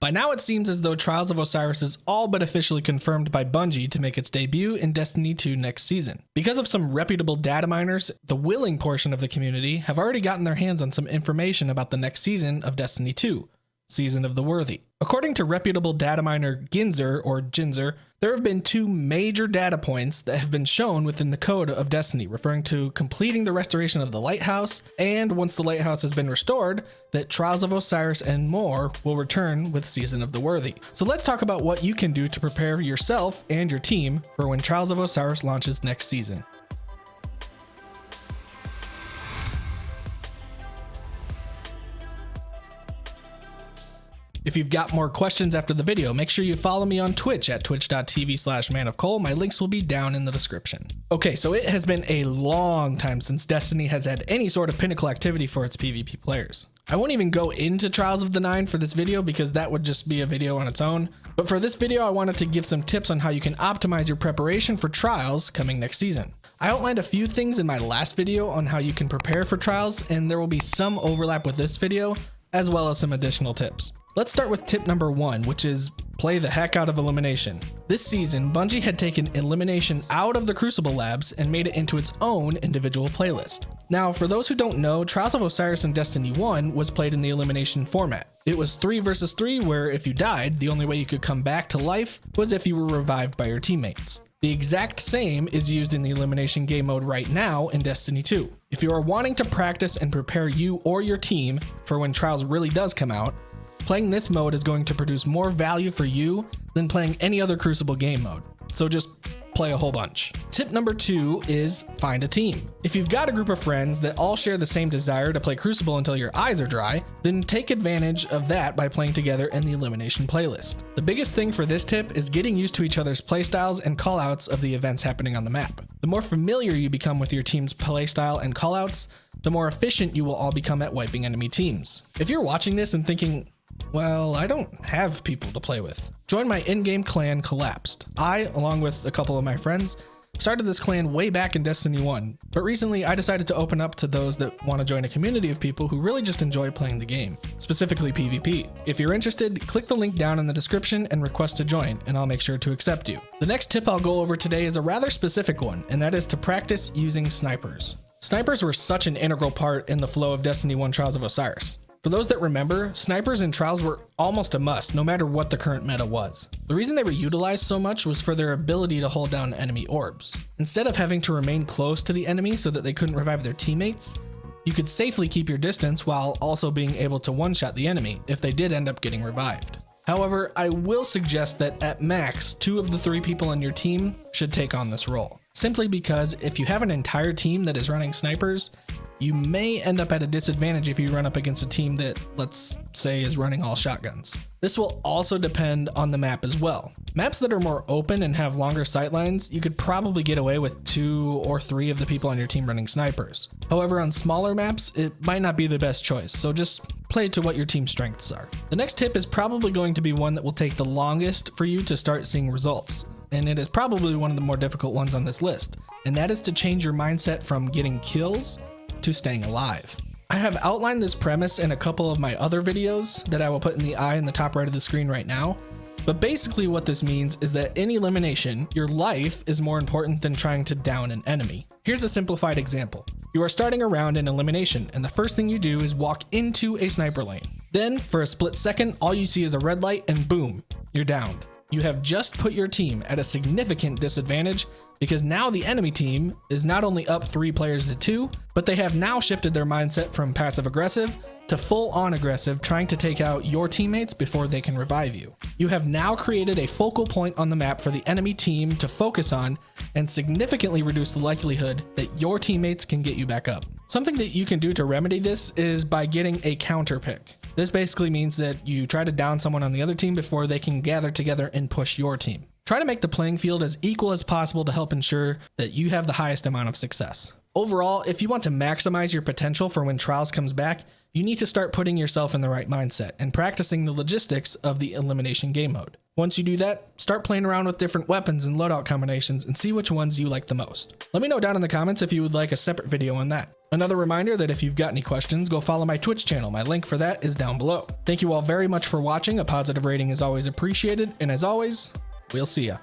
By now it seems as though Trials of Osiris is all but officially confirmed by Bungie to make its debut in Destiny 2 next season. Because of some reputable data miners, the willing portion of the community have already gotten their hands on some information about the next season of Destiny 2, Season of the Worthy. According to reputable data miner Ginzer, there have been 2 major data points that have been shown within the code of Destiny, referring to completing the restoration of the lighthouse, and once the lighthouse has been restored, that Trials of Osiris and more will return with Season of the Worthy. So let's talk about what you can do to prepare yourself and your team for when Trials of Osiris launches next season. If you've got more questions after the video, make sure you follow me on Twitch at twitch.tv/manofcole. My links will be down in the description. Okay, so it has been a long time since Destiny has had any sort of pinnacle activity for its PvP players. I won't even go into Trials of the Nine for this video because that would just be a video on its own. But for this video, I wanted to give some tips on how you can optimize your preparation for Trials coming next season. I outlined a few things in my last video on how you can prepare for Trials, and there will be some overlap with this video, as well as some additional tips. Let's start with tip number 1, which is play the heck out of Elimination. This season, Bungie had taken Elimination out of the Crucible labs and made it into its own individual playlist. Now, for those who don't know, Trials of Osiris in Destiny 1 was played in the Elimination format. It was 3 versus 3, where if you died, the only way you could come back to life was if you were revived by your teammates. The exact same is used in the Elimination game mode right now in Destiny 2. If you are wanting to practice and prepare you or your team for when Trials really does come out, playing this mode is going to produce more value for you than playing any other Crucible game mode. So just play a whole bunch. Tip number 2 is find a team. If you've got a group of friends that all share the same desire to play Crucible until your eyes are dry, then take advantage of that by playing together in the Elimination playlist. The biggest thing for this tip is getting used to each other's playstyles and callouts of the events happening on the map. The more familiar you become with your team's playstyle and callouts, the more efficient you will all become at wiping enemy teams. If you're watching this and thinking, well, I don't have people to play with, join my in-game clan Collapsed. I, along with a couple of my friends, started this clan way back in Destiny 1, but recently I decided to open up to those that want to join a community of people who really just enjoy playing the game, specifically PvP. If you're interested, click the link down in the description and request to join, and I'll make sure to accept you. The next tip I'll go over today is a rather specific one, and that is to practice using snipers. Snipers were such an integral part in the flow of Destiny 1 Trials of Osiris. For those that remember, snipers in Trials were almost a must, no matter what the current meta was. The reason they were utilized so much was for their ability to hold down enemy orbs. Instead of having to remain close to the enemy so that they couldn't revive their teammates, you could safely keep your distance while also being able to one-shot the enemy if they did end up getting revived. However, I will suggest that at max, 2 of the 3 people on your team should take on this role. Simply because if you have an entire team that is running snipers, you may end up at a disadvantage if you run up against a team that, let's say, is running all shotguns. This will also depend on the map as well. Maps that are more open and have longer sightlines, you could probably get away with 2 or 3 of the people on your team running snipers. However, on smaller maps, it might not be the best choice, so just play to what your team's strengths are. The next tip is probably going to be one that will take the longest for you to start seeing results, and it is probably one of the more difficult ones on this list, and that is to change your mindset from getting kills to staying alive. I have outlined this premise in a couple of my other videos that I will put in the eye in the top right of the screen right now, but basically what this means is that in Elimination, your life is more important than trying to down an enemy. Here's a simplified example. You are starting a round in Elimination, and the first thing you do is walk into a sniper lane. Then, for a split second, all you see is a red light and boom, you're downed. You have just put your team at a significant disadvantage because now the enemy team is not only up 3 players to 2, but they have now shifted their mindset from passive aggressive to full on aggressive, trying to take out your teammates before they can revive you. You have now created a focal point on the map for the enemy team to focus on and significantly reduce the likelihood that your teammates can get you back up. Something that you can do to remedy this is by getting a counter pick. This basically means that you try to down someone on the other team before they can gather together and push your team. Try to make the playing field as equal as possible to help ensure that you have the highest amount of success. Overall, if you want to maximize your potential for when Trials comes back, you need to start putting yourself in the right mindset and practicing the logistics of the Elimination game mode. Once you do that, start playing around with different weapons and loadout combinations and see which ones you like the most. Let me know down in the comments if you would like a separate video on that. Another reminder that if you've got any questions, go follow my Twitch channel. My link for that is down below. Thank you all very much for watching. A positive rating is always appreciated, and as always, we'll see ya.